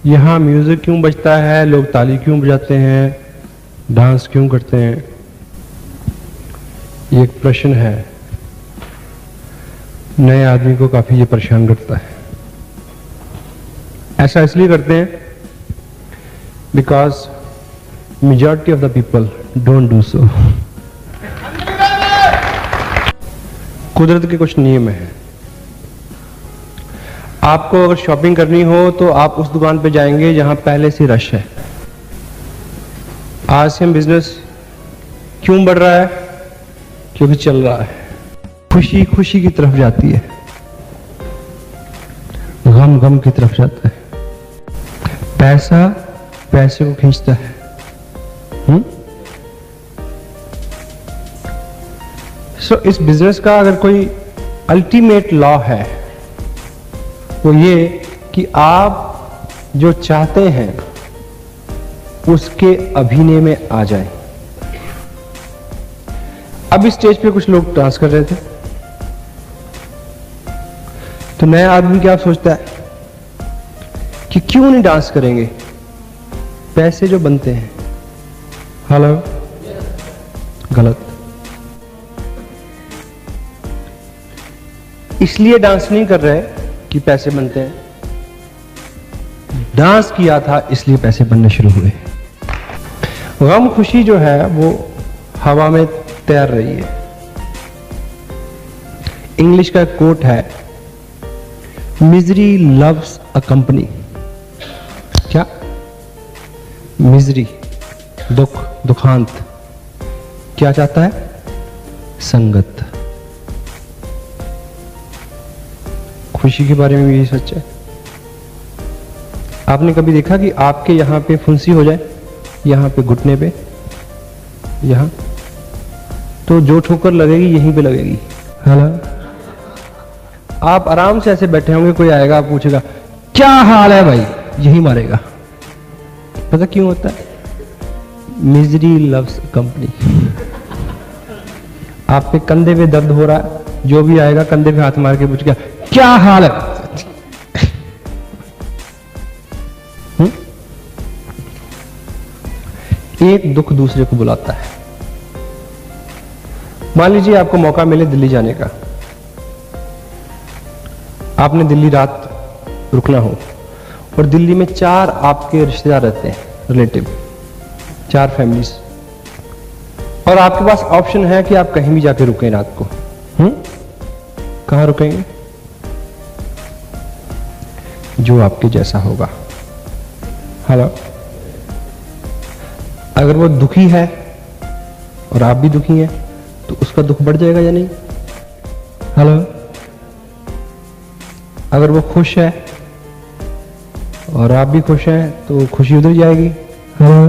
यहाँ म्यूजिक क्यों बजता है, लोग ताली क्यों बजाते हैं, डांस क्यों करते हैं, ये एक प्रश्न है। नए आदमी को काफी ये परेशान करता है। ऐसा इसलिए करते हैं because majority of the people don't do so. कुदरत के कुछ नियम हैं। आपको अगर शॉपिंग करनी हो तो आप उस दुकान पे जाएंगे जहां पहले से रश है। आज से हम बिजनेस क्यों बढ़ रहा है? क्योंकि चल रहा है। खुशी खुशी की तरफ जाती है, गम गम की तरफ जाता है, पैसा पैसे को खींचता है। सो इस बिजनेस का अगर कोई अल्टीमेट लॉ है वो ये कि आप जो चाहते हैं उसके अभिनय में आ जाएं। अब इस स्टेज पे कुछ लोग डांस कर रहे थे, तो नया आदमी क्या सोचता है कि क्यों नहीं डांस करेंगे, पैसे जो बनते हैं। हेलो, गलत। इसलिए डांस नहीं कर रहे कि पैसे बनते हैं, डांस किया था इसलिए पैसे बनने शुरू हुए। गम खुशी जो है वो हवा में तैर रही है। इंग्लिश का कोट है, मिजरी लव्स अ कंपनी। क्या? मिजरी, दुख, दुखांत क्या चाहता है? संगत। खुशी के बारे में भी यही सच है। आपने कभी देखा कि आपके यहां पे फुंसी हो जाए, यहां पे घुटने पे, यहां, तो जो ठोकर लगेगी यहीं पे लगेगी। हेलो, आप आराम से ऐसे बैठे होंगे, कोई आएगा आप पूछेगा क्या हाल है भाई, यही मारेगा। पता क्यों होता है? Misery loves company. आप पे कंधे पे दर्द हो रहा है, जो भी आएगा कंधे पे हाथ मार के पूछेगा क्या हाल है। एक दुख दूसरे को बुलाता है। मान लीजिए आपको मौका मिले दिल्ली जाने का, आपने दिल्ली रात रुकना हो और दिल्ली में 4 आपके रिश्तेदार रहते हैं, रिलेटिव, 4 फैमिलीज, और आपके पास ऑप्शन है कि आप कहीं भी जाके रुकें रात को। कहां रुकेंगे? जो आपके जैसा होगा। हेलो, अगर वो दुखी है और आप भी दुखी हैं तो उसका दुख बढ़ जाएगा या नहीं? हेलो, अगर वो खुश है और आप भी खुश हैं तो खुशी उधर जाएगी। हेलो,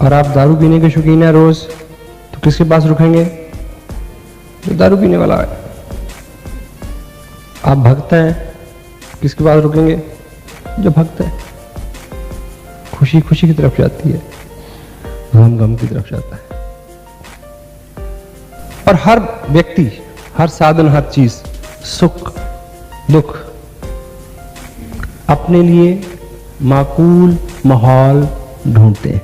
और आप दारू पीने के शौकीन हैं रोज, तो किसके पास रुकेंगे? जो दारू पीने वाला है। आप भक्त हैं, किसके पास रुकेंगे? जो भक्त है। खुशी खुशी की तरफ जाती है, गम गम की तरफ जाता है। और हर व्यक्ति, हर साधन, हर चीज, सुख दुख अपने लिए माकूल माहौल ढूंढते हैं।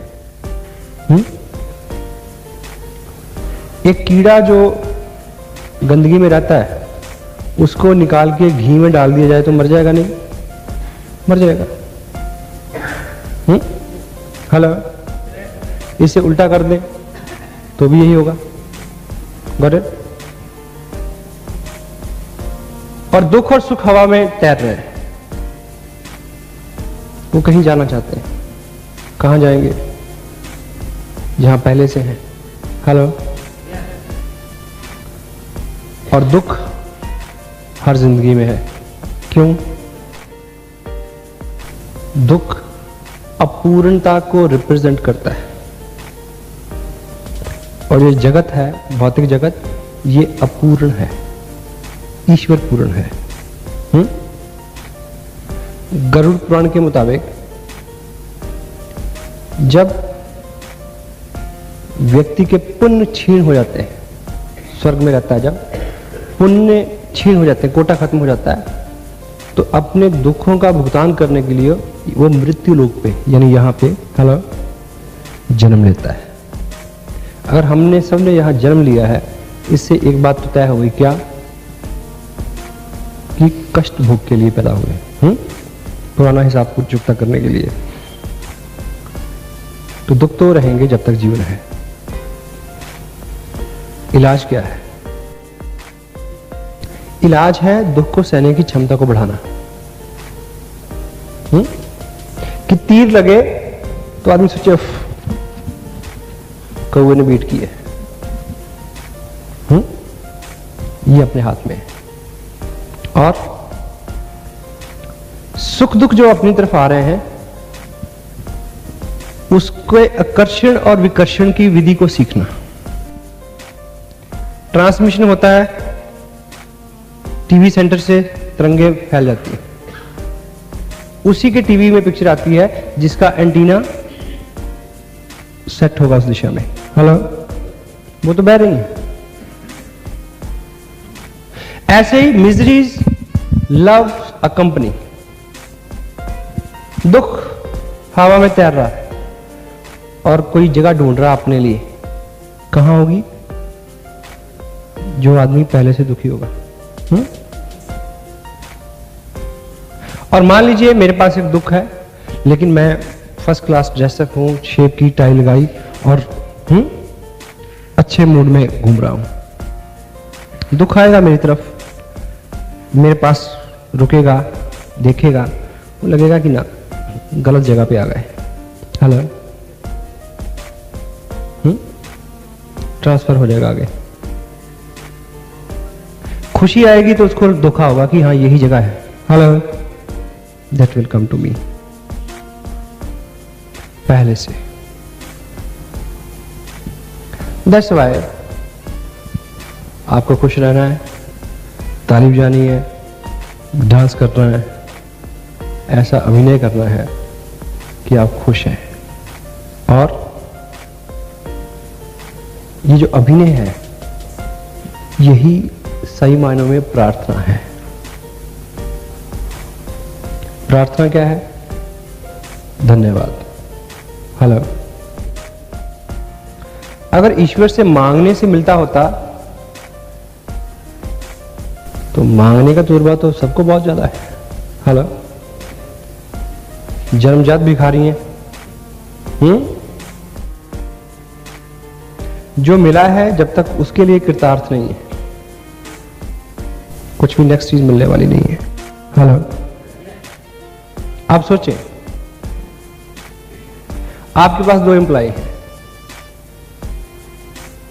एक कीड़ा जो गंदगी में रहता है उसको निकाल के घी में डाल दिया जाए तो मर जाएगा नहीं? मर जाएगा। हेलो, इसे उल्टा कर दें तो भी यही होगा। Got it? और दुख और सुख हवा में तैर रहे हैं। वो कहीं जाना चाहते हैं। कहां जाएंगे? जहां पहले से हैं। हेलो, और दुख हर जिंदगी में है। क्यों? दुख अपूर्णता को रिप्रेजेंट करता है। और ये जगत है, भौतिक जगत, ये अपूर्ण है, ईश्वर पूर्ण है। गरुड़ पुराण के मुताबिक जब व्यक्ति के पुण्य क्षीण हो जाते हैं, स्वर्ग में रहता है, जब पुण्य क्षीण हो जाते हैं, कोटा खत्म हो जाता है, तो अपने दुखों का भुगतान करने के लिए वो मृत्यु लोक पे यानी यहाँ पे जन्म लेता है। अगर हमने सबने यहाँ जन्म लिया है, इससे एक बात तो तय हो गई, क्या कि कष्ट भोग के लिए पैदा हुए, पुराना हिसाब को चुकता करने के लिए। तो दुख तो रहेंगे जब तक जीवन है। इलाज क्या है? इलाज है दुख को सहने की क्षमता को बढ़ाना। कि तीर लगे तो आदमी सोचे कौवे ने बीट की है। ये अपने हाथ में है। और सुख दुख जो अपनी तरफ आ रहे हैं, उसके आकर्षण और विकर्षण की विधि को सीखना। ट्रांसमिशन होता है, टीवी सेंटर से तरंगे फैल जाती है, उसी के टीवी में पिक्चर आती है जिसका एंटीना सेट होगा उस दिशा में। हेलो, वो तो बह रही है। ऐसे ही मिजरीज लव अ कंपनी, दुख हवा में तैर रहा है और कोई जगह ढूंढ रहा अपने लिए। कहां होगी? जो आदमी पहले से दुखी होगा। और मान लीजिए मेरे पास एक दुख है, लेकिन मैं फर्स्ट क्लास ड्रेसअप हूं, शेप की टाई लगाई और अच्छे मूड में घूम रहा हूं। दुख आएगा मेरी तरफ, मेरे पास रुकेगा, देखेगा, वो लगेगा कि ना गलत जगह पे आ गए। हेलो, ट्रांसफर हो जाएगा आगे। खुशी आएगी तो उसको धोखा होगा कि हाँ यही जगह है। Hello, that will come to me. पहले से। दैट्स व्हाई आपको खुश रहना है, तारीफ जानी है, डांस करना है, ऐसा अभिनय करना है कि आप खुश हैं। और ये जो अभिनय है, यही सही मायनों में प्रार्थना है। प्रार्थना क्या है? धन्यवाद। हेलो, अगर ईश्वर से मांगने से मिलता होता तो मांगने का तजुर्बा तो सबको बहुत ज्यादा है। हेलो, जन्मजात भिखारी हैं। जो मिला है जब तक उसके लिए कृतार्थ नहीं है, कुछ भी नेक्स्ट चीज मिलने वाली नहीं है। हेलो, आप सोचें, आपके पास 2 एम्प्लॉय हैं,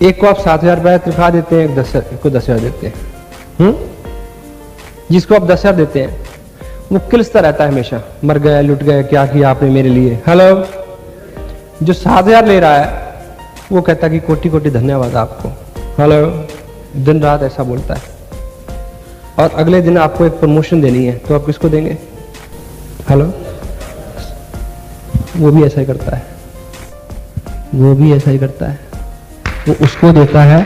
एक को आप 7,000 रुपया तनख्वाह देते हैं, एक को 10,000 देते हैं। जिसको आप 10,000 देते हैं वो किलसता रहता है हमेशा, मर गया, लुट गया, क्या किया आपने मेरे लिए। हेलो, जो 7,000 ले रहा है वो कहता है कि कोटि कोटि धन्यवाद आपको। हेलो, दिन रात ऐसा बोलता है। और अगले दिन आपको एक प्रमोशन देनी है तो आप किसको देंगे? हेलो, वो भी ऐसा ही करता है, वो भी ऐसा ही करता है। वो उसको देता है,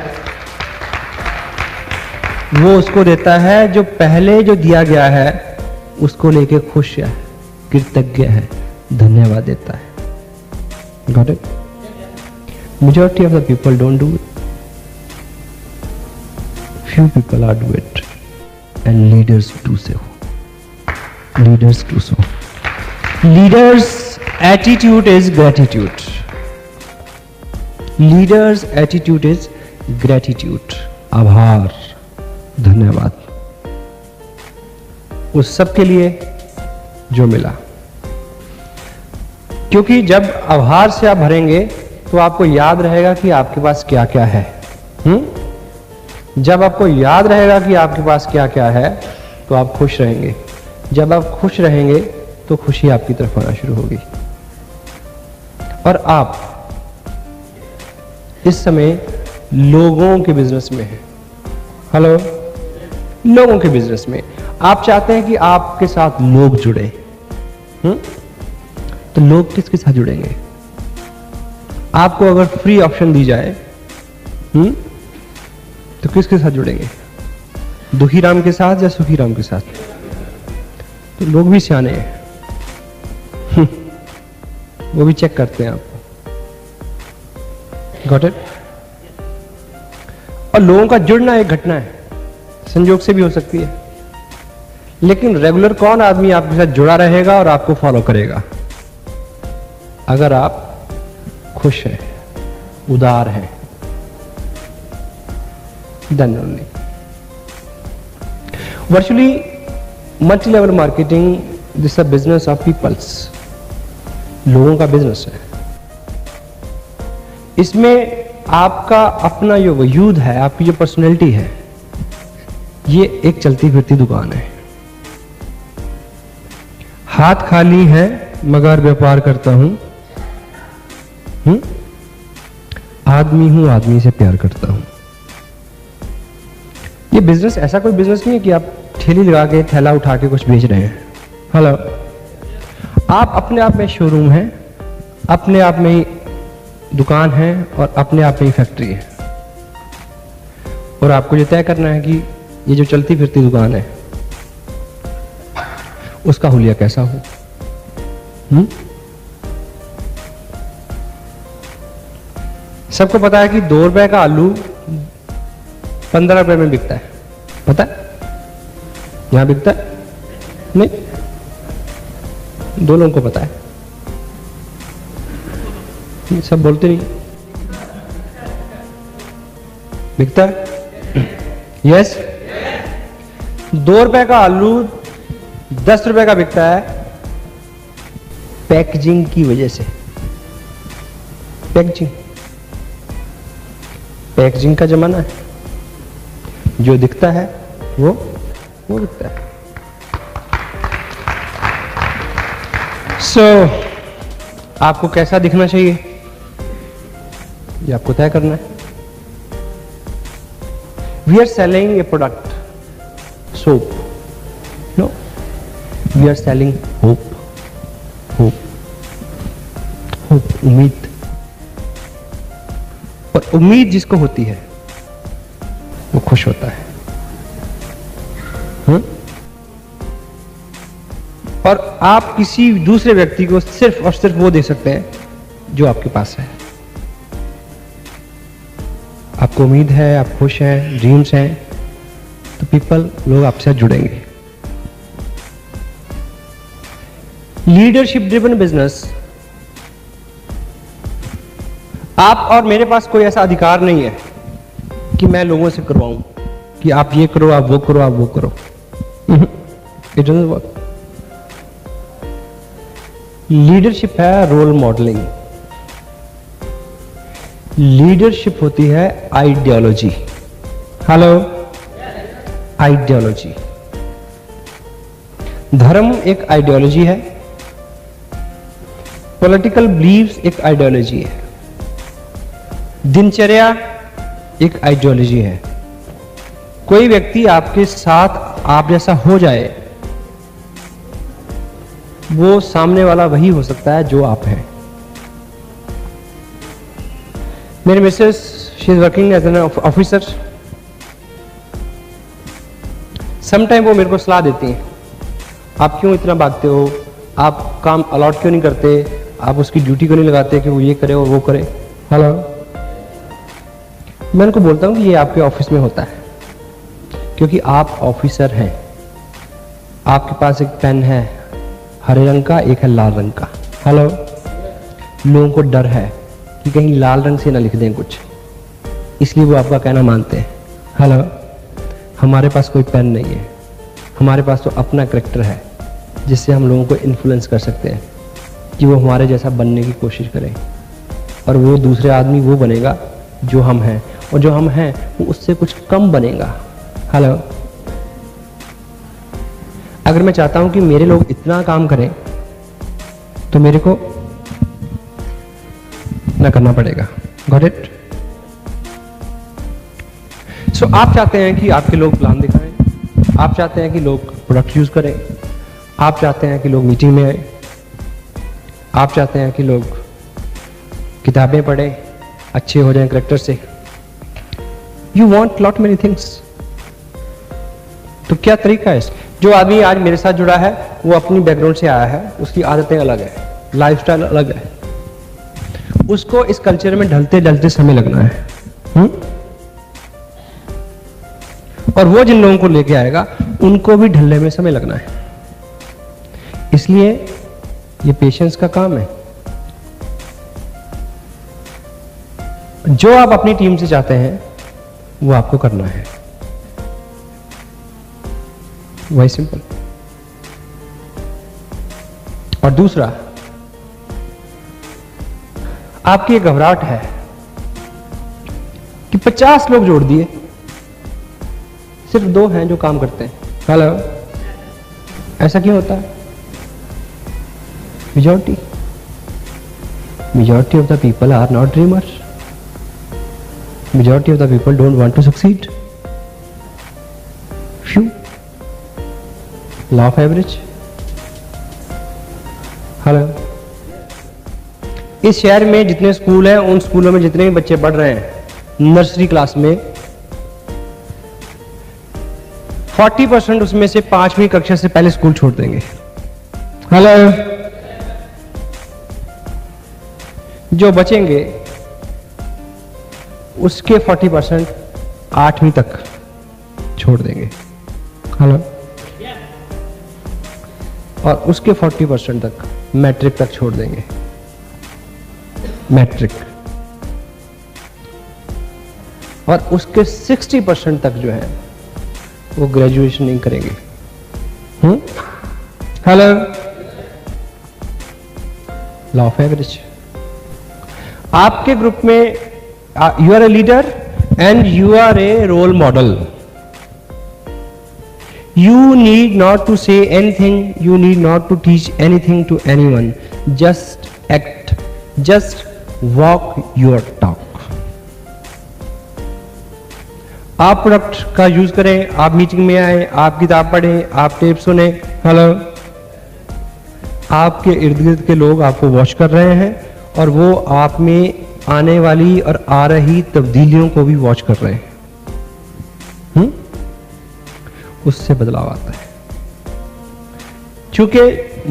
वो उसको देता है जो पहले जो दिया गया है उसको लेके खुश है, कृतज्ञ है, धन्यवाद देता है। Got it? Majority of the people don't do it. Few people are do it, and leaders do so. Leaders do so. Leaders' attitude is gratitude. Leaders' attitude is gratitude. आभार, धन्यवाद उस सब के लिए जो मिला। क्योंकि जब आभार से आप भरेंगे तो आपको याद रहेगा कि आपके पास क्या क्या है। जब आपको याद रहेगा कि आपके पास क्या क्या है तो आप खुश रहेंगे। जब आप खुश रहेंगे तो खुशी आपकी तरफ आना शुरू होगी। और आप इस समय लोगों के बिजनेस में हैं। हेलो, लोगों के बिजनेस में आप चाहते हैं कि आपके साथ लोग जुड़े। तो लोग किसके साथ जुड़ेंगे? आपको अगर फ्री ऑप्शन दी जाए तो किसके साथ जुड़ेंगे? दुखी राम के साथ या सुखी राम के साथ? लोग भी सियाने हैं। वो भी चेक करते हैं आपको। Got it? और लोगों का जुड़ना एक घटना है, संयोग से भी हो सकती है, लेकिन रेगुलर कौन आदमी आपके साथ जुड़ा रहेगा और आपको फॉलो करेगा? अगर आप खुश हैं, उदार हैं, then only. Virtually multi level marketing, this a business of peoples, लोगों का बिजनेस है। इसमें आपका अपना जो वजूद है, आपकी जो पर्सनैलिटी है, ये एक चलती फिरती दुकान है। हाथ खाली है मगर व्यापार करता हूं, आदमी हूं, आदमी से प्यार करता हूं। ये बिजनेस ऐसा कोई बिजनेस नहीं है कि आप ठेली लगा के थैला उठा के कुछ बेच रहे हैं। हेलो, आप अपने आप में शोरूम है, अपने आप में ही दुकान है और अपने आप में ही फैक्ट्री है। और आपको ये तय करना है कि ये जो चलती फिरती दुकान है उसका हुलिया कैसा हो। सबको पता है कि 2 रुपए का आलू 15 रुपए में बिकता है, पता है? यहां बिकता है? नहीं, 2 लोगों को पता है, सब बोलते नहीं। बिकता है? यस। 2 रुपए का आलू 10 रुपए का बिकता है पैकेजिंग की वजह से। पैकेजिंग का जमाना है, जो दिखता है वो दिखता है। आपको कैसा दिखना चाहिए ये आपको तय करना है। We are selling a product, soap. No, we are selling hope. उम्मीद। और उम्मीद जिसको होती है वो खुश होता है। और आप किसी दूसरे व्यक्ति को सिर्फ और सिर्फ वो दे सकते हैं जो आपके पास है। आपको उम्मीद है, आप खुश हैं, ड्रीम्स हैं, तो लोग आपसे जुड़ेंगे। लीडरशिप ड्रिवन बिजनेस, आप और मेरे पास कोई ऐसा अधिकार नहीं है कि मैं लोगों से करवाऊं कि आप ये करो, आप वो करो, आप वो करो। It doesn't work. लीडरशिप है रोल मॉडलिंग। लीडरशिप होती है आइडियोलॉजी। Hello, ideology. धर्म एक आइडियोलॉजी है, पॉलिटिकल बिलीव्स एक आइडियोलॉजी है, दिनचर्या एक आइडियोलॉजी है। कोई व्यक्ति आपके साथ आप जैसा हो जाए, वो सामने वाला वही हो सकता है जो आप हैं। मेरी missus, she is working as an officer. Sometime वो मेरे को सलाह देती हैं, आप क्यों इतना भागते हो, आप काम अलॉट क्यों नहीं करते, आप उसकी ड्यूटी क्यों नहीं लगाते कि वो ये करे और वो करे। हेलो, मैं उनको बोलता हूं कि ये आपके ऑफिस में होता है क्योंकि आप ऑफिसर हैं। आपके पास एक पेन है हरे रंग का, एक है लाल रंग का। हेलो, लोगों को डर है कि कहीं लाल रंग से ना लिख दें कुछ, इसलिए वो आपका कहना मानते हैं। हेलो, हमारे पास कोई पेन नहीं है, हमारे पास तो अपना कैरेक्टर है जिससे हम लोगों को इन्फ्लुएंस कर सकते हैं कि वो हमारे जैसा बनने की कोशिश करें, और वो दूसरे आदमी वो बनेगा जो हम हैं, और जो हम हैं वो उससे कुछ कम बनेगा। हेलो, अगर मैं चाहता हूं कि मेरे लोग इतना काम करें तो मेरे को ना करना पड़ेगा। Got it? सो आप चाहते हैं कि आपके लोग प्लान दिखाएं, आप चाहते हैं कि लोग प्रोडक्ट यूज करें, आप चाहते हैं कि लोग मीटिंग में आए, आप चाहते हैं कि लोग किताबें पढ़ें, अच्छे हो जाएं करेक्टर से। You want lot many things. तो क्या तरीका है? जो आदमी आज मेरे साथ जुड़ा है वो अपनी बैकग्राउंड से आया है, उसकी आदतें अलग है, लाइफस्टाइल अलग है, उसको इस कल्चर में ढलते ढलते समय लगना है। और वो जिन लोगों को लेके आएगा उनको भी ढलने में समय लगना है। इसलिए ये पेशेंस का काम है। जो आप अपनी टीम से चाहते हैं वो आपको करना है, वही सिंपल। और दूसरा, आपकी ये घबराहट है कि 50 लोग जोड़ दिए, सिर्फ 2 हैं जो काम करते हैं। हेलो, ऐसा क्यों होता है? majority of the people are not dreamers. Majority of the people don't want to succeed. Few. Law of average. Hello, इस शहर में जितने स्कूल हैं उन स्कूलों में जितने भी बच्चे पढ़ रहे हैं नर्सरी क्लास में, 40% उसमें से 5वीं कक्षा से पहले स्कूल छोड़ देंगे। हेलो, जो बचेंगे उसके 40% 8वीं तक छोड़ देंगे। हेलो, और उसके 40% तक मैट्रिक तक छोड़ देंगे। मैट्रिक। और उसके 60% तक जो है वो ग्रेजुएशन नहीं करेंगे। Hello, law of average. आपके ग्रुप में you are a leader and you are a role model. You need not to say anything, you need not to teach anything to anyone. Just act, just walk your talk. आप product का use करें, आप meeting में आए, आप किताब पढ़ें, आप टेप सुने। हेलो, आपके इर्द गिर्द के लोग आपको वॉच कर रहे हैं और वो आप में आने वाली और आ रही तब्दीलियों को भी वॉच कर रहे हैं। उससे बदलाव आता है। क्योंकि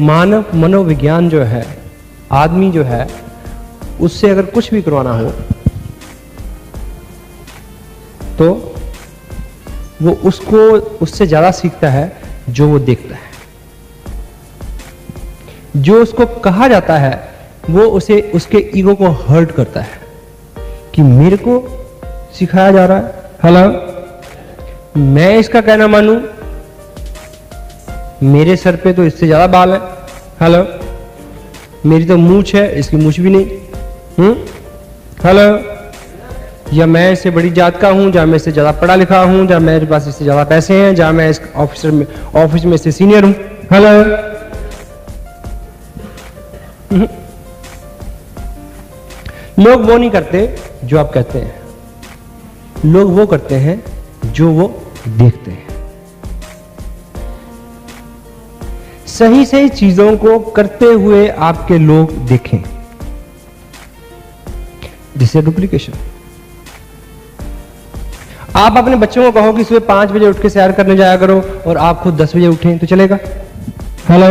मानव मनोविज्ञान जो है, आदमी जो है, उससे अगर कुछ भी करवाना हो तो वो उसको उससे ज्यादा सीखता है जो वो देखता है। जो उसको कहा जाता है वो उसे उसके ईगो को हर्ट करता है कि मेरे को सिखाया जा रहा है। हेलो, मैं इसका कहना मानूं, मेरे सर पे तो इससे ज्यादा बाल है। हेलो, मेरी तो मूंछ है, इसकी मूंछ भी नहीं। हेलो, या मैं इससे बड़ी जात का हूं, या मैं इससे ज्यादा पढ़ा लिखा हूं, या मेरे पास इससे ज्यादा पैसे हैं, या मैं इस ऑफिस में इससे सीनियर हूं। हेलो, लोग वो नहीं करते जो आप कहते हैं, लोग वो करते हैं जो वो देखते हैं। सही सही चीजों को करते हुए आपके लोग देखें। This is duplication. आप अपने बच्चों को कहो कि सुबह 5 बजे उठ के सैर करने जाया करो और आप खुद 10 बजे उठें तो चलेगा? हेलो,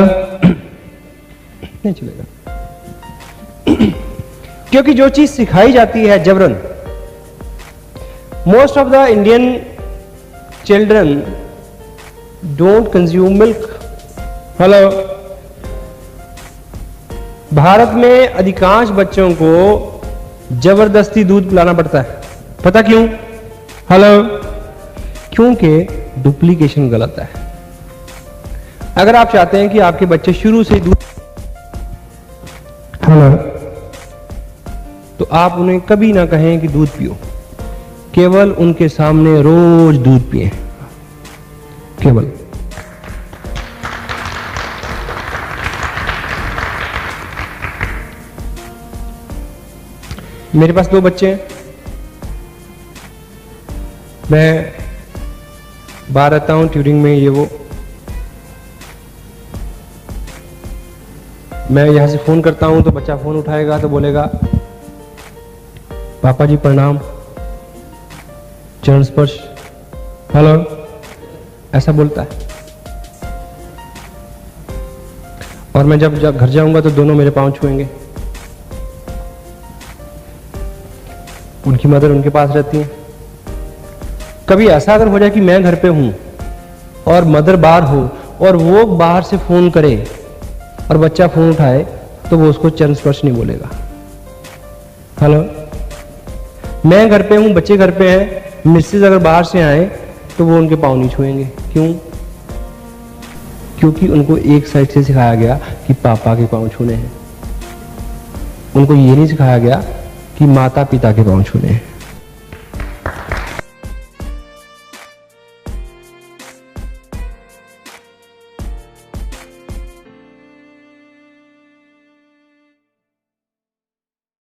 नहीं चलेगा। क्योंकि जो चीज सिखाई जाती है जबरन, most of the Indian children don't consume milk. Hello, Bharat में अधिकांश बच्चों को जबरदस्ती दूध पिलाना पड़ता है। पता क्यों? हेलो, क्योंकि डुप्लीकेशन गलत है। अगर आप चाहते हैं कि आपके बच्चे शुरू से दूध, हेलो, तो आप उन्हें कभी ना कहें कि दूध पियो, केवल उनके सामने रोज दूध पिए। केवल मेरे पास 2 बच्चे हैं, मैं बाहर रहता हूं ट्यूरिंग में, ये वो। मैं यहां से फोन करता हूं तो बच्चा फोन उठाएगा तो बोलेगा पापा जी प्रणाम, चरण स्पर्श। हेलो, ऐसा बोलता है। और मैं जब घर जाऊंगा तो दोनों मेरे पांव छुएंगे। उनकी मदर उनके पास रहती है। कभी ऐसा अगर हो जाए कि मैं घर पे हूं और मदर बाहर हो और वो बाहर से फोन करे और बच्चा फोन उठाए, तो वो उसको चरण स्पर्श नहीं बोलेगा। हेलो, मैं घर पे हूं, बच्चे घर पे हैं, मिसेज अगर बाहर से आए तो वो उनके पाँव नहीं छुएंगे। क्यों? क्योंकि उनको एक साइड से सिखाया गया कि पापा के पाँव छूने हैं। उनको ये नहीं सिखाया गया कि माता पिता के पाँव छूने हैं।